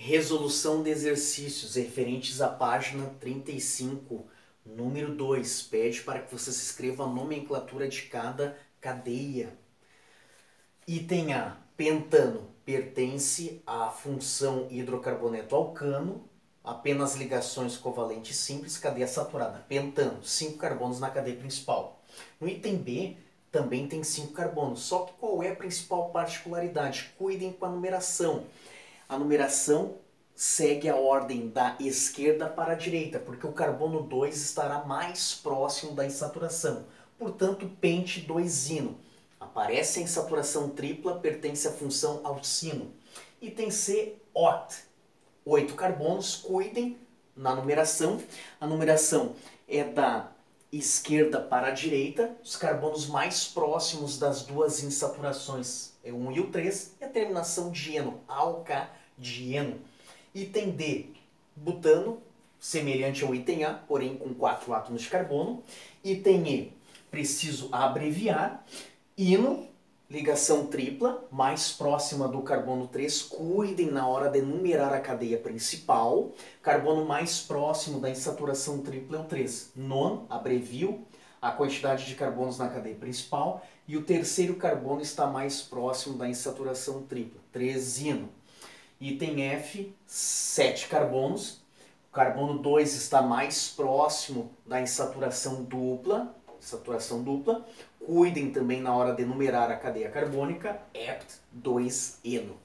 Resolução de exercícios referentes à página 35, número 2. Pede para que você se escreva a nomenclatura de cada cadeia. Item A. Pentano pertence à função hidrocarboneto alcano. Apenas ligações covalentes simples, cadeia saturada. Pentano, 5 carbonos na cadeia principal. No item B, também tem 5 carbonos. Só que qual é a principal particularidade? Cuidem com a numeração. A numeração segue a ordem da esquerda para a direita, porque o carbono 2 estará mais próximo da insaturação. Portanto, pente 2-ino. Aparece a insaturação tripla, pertence à função alcino. Item C, OT. 8 carbonos, cuidem na numeração. A numeração é da esquerda para a direita. Os carbonos mais próximos das duas insaturações é o 1 e o 3. E a terminação dieno, alcadieno. Item D, butano, semelhante ao item A, porém com 4 átomos de carbono. Item E, preciso abreviar. Ino, ligação tripla, mais próxima do carbono 3. Cuidem na hora de numerar a cadeia principal. Carbono mais próximo da insaturação tripla é o 3. Non, abrevio a quantidade de carbonos na cadeia principal. E o terceiro carbono está mais próximo da insaturação tripla, 3-ino. Item F, 7 carbonos. O carbono 2 está mais próximo da insaturação dupla. Cuidem também na hora de numerar a cadeia carbônica, Hept 2-eno.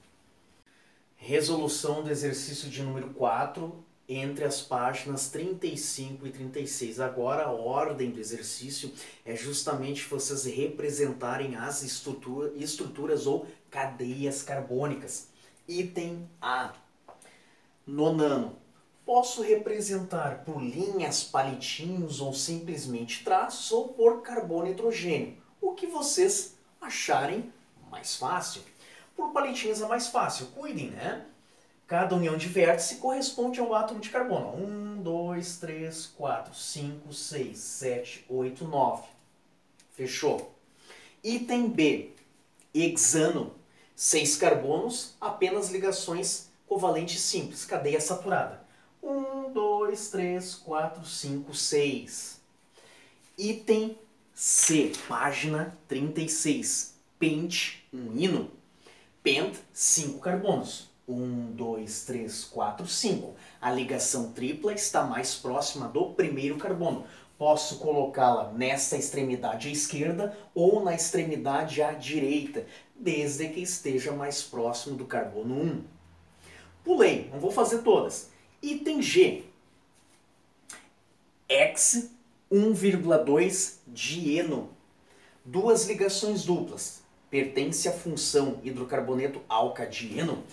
Resolução do exercício de número 4, entre as páginas 35 e 36. Agora a ordem do exercício é justamente vocês representarem as estruturas ou cadeias carbônicas. Item A. Nonano. Posso representar por linhas, palitinhos ou simplesmente traços ou por carbono e hidrogênio. O que vocês acharem mais fácil. Por palitinhos é mais fácil, cuidem, né? Cada união de vértice corresponde ao átomo de carbono. 1, 2, 3, 4, 5, 6, 7, 8, 9. Fechou. Item B. Hexano. 6 carbonos, apenas ligações covalentes simples, cadeia saturada. 1, 2, 3, 4, 5, 6. Item C, página 36. Pente, ino. Pent, 5 carbonos. 1, 2, 3, 4, 5. A ligação tripla está mais próxima do primeiro carbono. Posso colocá-la nesta extremidade à esquerda ou na extremidade à direita, desde que esteja mais próximo do carbono 1. Pulei, não vou fazer todas. Item G. Hex 1,2 dieno. 2 ligações duplas. Pertence à função hidrocarboneto alcadieno.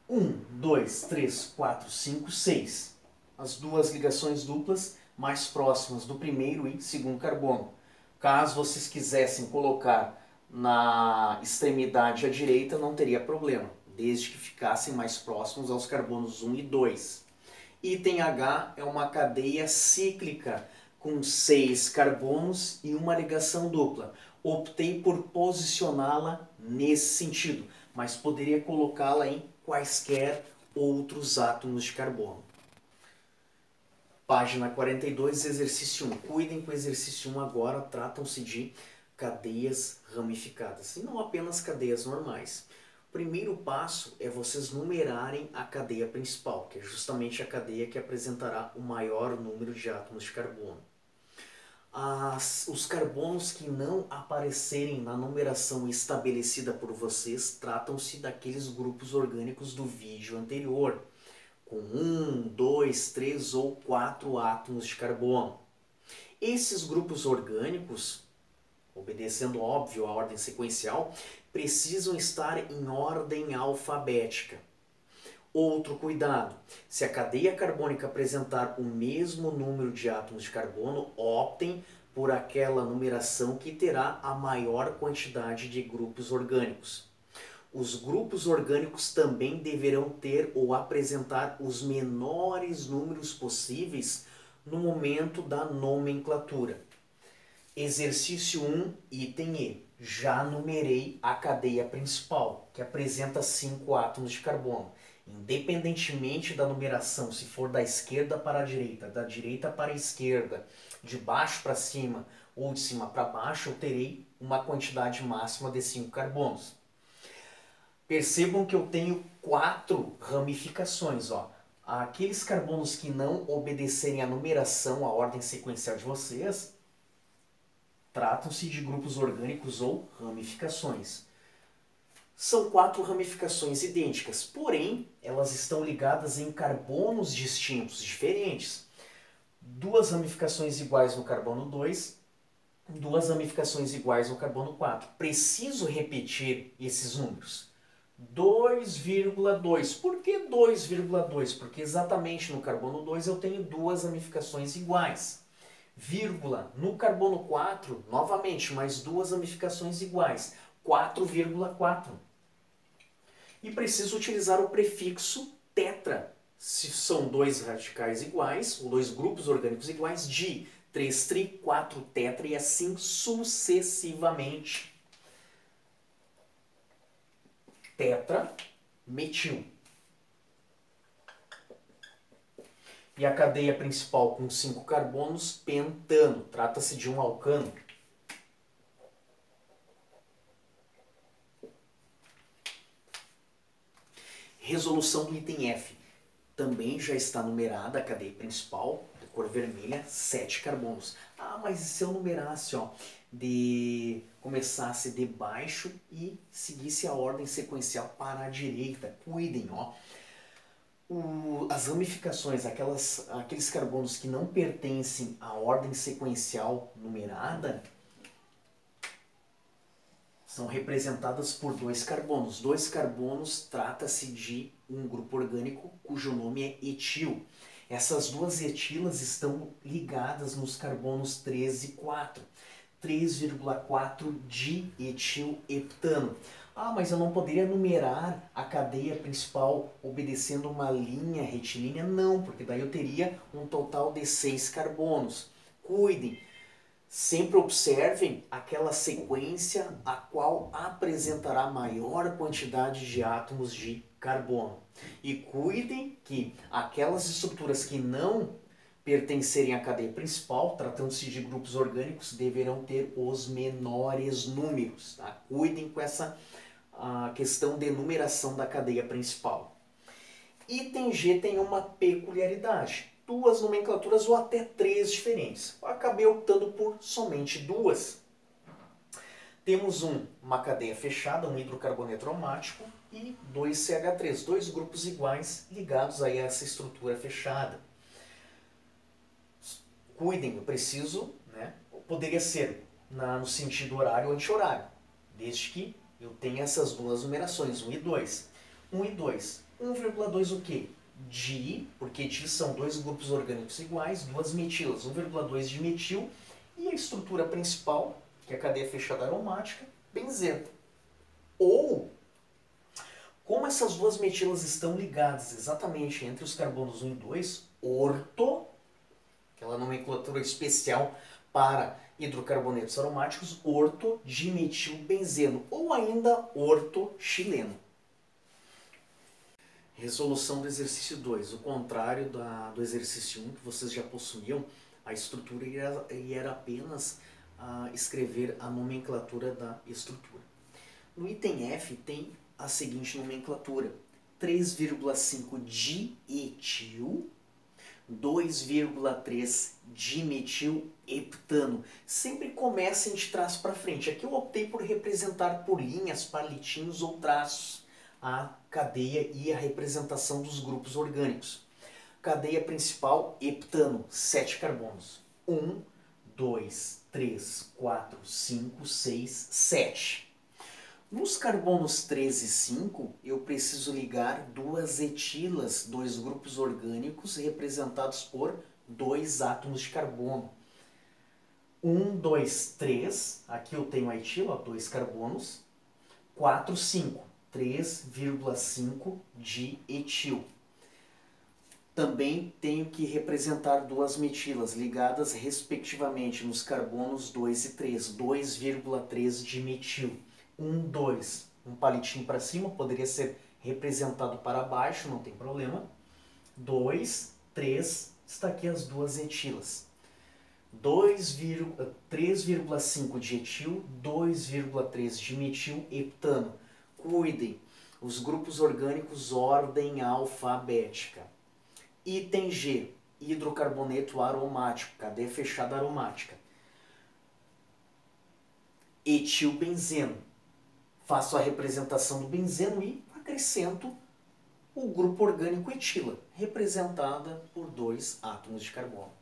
1, 2, 3, 4, 5, 6. As 2 ligações duplas mais próximas do primeiro e segundo carbono. Caso vocês quisessem colocar na extremidade à direita, não teria problema, desde que ficassem mais próximos aos carbonos 1 e 2. Item H é uma cadeia cíclica com 6 carbonos e uma ligação dupla. Optei por posicioná-la nesse sentido, mas poderia colocá-la em quaisquer outros átomos de carbono. Página 42, exercício 1. Cuidem com o exercício 1 agora, tratam-se de cadeias ramificadas, e não apenas cadeias normais. O primeiro passo é vocês numerarem a cadeia principal, que é justamente a cadeia que apresentará o maior número de átomos de carbono. Os carbonos que não aparecerem na numeração estabelecida por vocês tratam-se daqueles grupos orgânicos do vídeo anterior, com 1, 2, 3 ou 4 átomos de carbono. Esses grupos orgânicos, obedecendo óbvio a ordem sequencial, precisam estar em ordem alfabética. Outro cuidado, se a cadeia carbônica apresentar o mesmo número de átomos de carbono, optem por aquela numeração que terá a maior quantidade de grupos orgânicos. Os grupos orgânicos também deverão ter ou apresentar os menores números possíveis no momento da nomenclatura. Exercício 1, item E. Já numerei a cadeia principal, que apresenta 5 átomos de carbono. Independentemente da numeração, se for da esquerda para a direita, da direita para a esquerda, de baixo para cima ou de cima para baixo, eu terei uma quantidade máxima de 5 carbonos. Percebam que eu tenho 4 ramificações. Ó. Aqueles carbonos que não obedecerem à numeração, à ordem sequencial de vocês, tratam-se de grupos orgânicos ou ramificações. São 4 ramificações idênticas, porém, elas estão ligadas em carbonos distintos, diferentes. 2 ramificações iguais no carbono 2, 2 ramificações iguais no carbono 4. Preciso repetir esses números. 2,2. Por que 2,2? Porque exatamente no carbono 2 eu tenho 2 ramificações iguais. Vírgula, no carbono 4, novamente, mais 2 ramificações iguais. 4,4. E preciso utilizar o prefixo tetra, se são 2 radicais iguais, ou 2 grupos orgânicos iguais, di, 3 tri, 4 tetra e assim sucessivamente. Tetra, metil. E a cadeia principal com 5 carbonos, pentano. Trata-se de um alcano. Resolução do item F. Também já está numerada a cadeia principal, de cor vermelha, 7 carbonos. Ah, mas e se eu numerasse, ó, começasse de baixo e seguisse a ordem sequencial para a direita? Cuidem, ó. As ramificações, aqueles carbonos que não pertencem à ordem sequencial numerada, são representadas por 2 carbonos. 2 carbonos trata-se de um grupo orgânico cujo nome é etil. Essas 2 etilas estão ligadas nos carbonos 3 e 4. 3,4 dietiloheptano. Ah, mas eu não poderia numerar a cadeia principal obedecendo uma linha retilínea? Não, porque daí eu teria um total de 6 carbonos. Cuidem! Sempre observem aquela sequência a qual apresentará maior quantidade de átomos de carbono. E cuidem que aquelas estruturas que não pertencerem à cadeia principal, tratando-se de grupos orgânicos, deverão ter os menores números. Tá? Cuidem com essa questão de numeração da cadeia principal. Item G tem uma peculiaridade. 2 nomenclaturas ou até 3 diferentes. Eu acabei optando por somente 2. Temos uma cadeia fechada, um hidrocarboneto aromático e 2CH3, 2 grupos iguais ligados aí a essa estrutura fechada. Cuidem, eu preciso, né? Poderia ser no sentido horário ou anti-horário, desde que eu tenha essas 2 numerações, 1 e 2. 1 e 2. 1,2 o quê? Di, porque di são 2 grupos orgânicos iguais, 2 metilas, 1,2 de metil, e a estrutura principal, que é a cadeia fechada aromática, benzeno. Ou, como essas 2 metilas estão ligadas exatamente entre os carbonos 1 e 2, orto, aquela nomenclatura especial para hidrocarbonetos aromáticos, orto-dimetilbenzeno, ou ainda orto-xileno. Resolução do exercício 2. O contrário do exercício 1, que vocês já possuíam, a estrutura e era apenas escrever a nomenclatura da estrutura. No item F tem a seguinte nomenclatura: 3,5 dietil, 2,3 dimetilheptano. Sempre comecem de trás para frente. Aqui eu optei por representar por linhas, palitinhos ou traços a cadeia e a representação dos grupos orgânicos. Cadeia principal, heptano, 7 carbonos. 1, 2, 3, 4, 5, 6, 7. Nos carbonos 3 e 5, eu preciso ligar 2 etilas, 2 grupos orgânicos representados por 2 átomos de carbono. 1, 2, 3, aqui eu tenho a etila, 2 carbonos. 4, 5. 3,5 de etil. Também tenho que representar 2 metilas ligadas respectivamente nos carbonos 2 e 3, 2,3 de metil. 1, 2, um palitinho para cima, poderia ser representado para baixo, não tem problema. 2, 3, está aqui as duas etilas. 3,5 de etil, 2,3 de metil heptano. Cuidem, os grupos orgânicos ordem alfabética. Item G, hidrocarboneto aromático, cadeia fechada aromática. Etilbenzeno. Faço a representação do benzeno e acrescento o grupo orgânico etila, representada por 2 átomos de carbono.